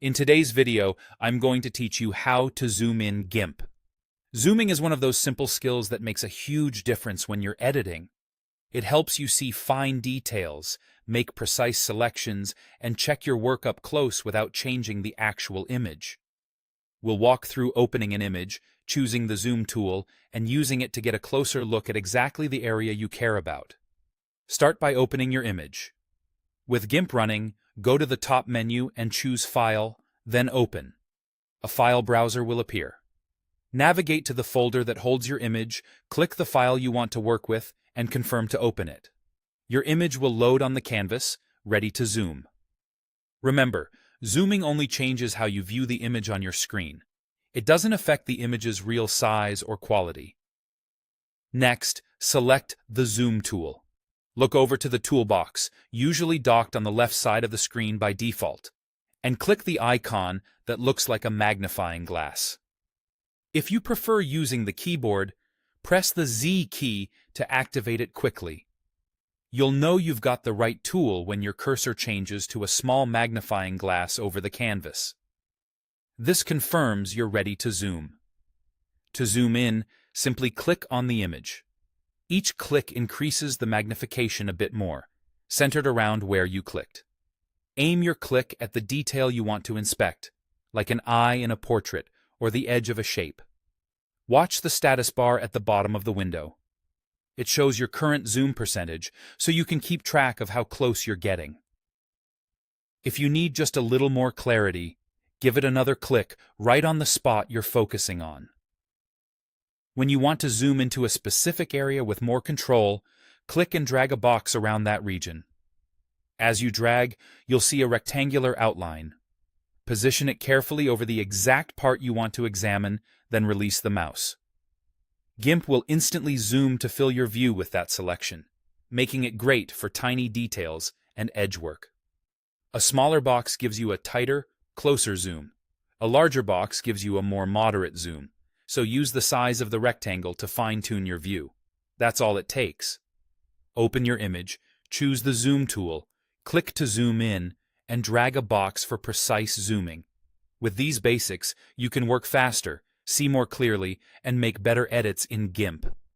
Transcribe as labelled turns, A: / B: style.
A: In today's video, I'm going to teach you how to zoom in GIMP. Zooming is one of those simple skills that makes a huge difference when you're editing. It helps you see fine details, make precise selections, and check your work up close without changing the actual image. We'll walk through opening an image, choosing the zoom tool, and using it to get a closer look at exactly the area you care about. Start by opening your image. With GIMP running, go to the top menu and choose File, then Open. A file browser will appear. Navigate to the folder that holds your image, click the file you want to work with, and confirm to open it. Your image will load on the canvas, ready to zoom. Remember, zooming only changes how you view the image on your screen. It doesn't affect the image's real size or quality. Next, select the Zoom tool. Look over to the toolbox, usually docked on the left side of the screen by default, and click the icon that looks like a magnifying glass. If you prefer using the keyboard, press the Z key to activate it quickly. You'll know you've got the right tool when your cursor changes to a small magnifying glass over the canvas. This confirms you're ready to zoom. To zoom in, simply click on the image. Each click increases the magnification a bit more, centered around where you clicked. Aim your click at the detail you want to inspect, like an eye in a portrait or the edge of a shape. Watch the status bar at the bottom of the window. It shows your current zoom percentage, so you can keep track of how close you're getting. If you need just a little more clarity, give it another click right on the spot you're focusing on. When you want to zoom into a specific area with more control, click and drag a box around that region. As you drag, you'll see a rectangular outline. Position it carefully over the exact part you want to examine, then release the mouse. GIMP will instantly zoom to fill your view with that selection, making it great for tiny details and edge work. A smaller box gives you a tighter, closer zoom. A larger box gives you a more moderate zoom, so use the size of the rectangle to fine-tune your view. That's all it takes. Open your image, choose the Zoom tool, click to zoom in, and drag a box for precise zooming. With these basics, you can work faster, see more clearly, and make better edits in GIMP.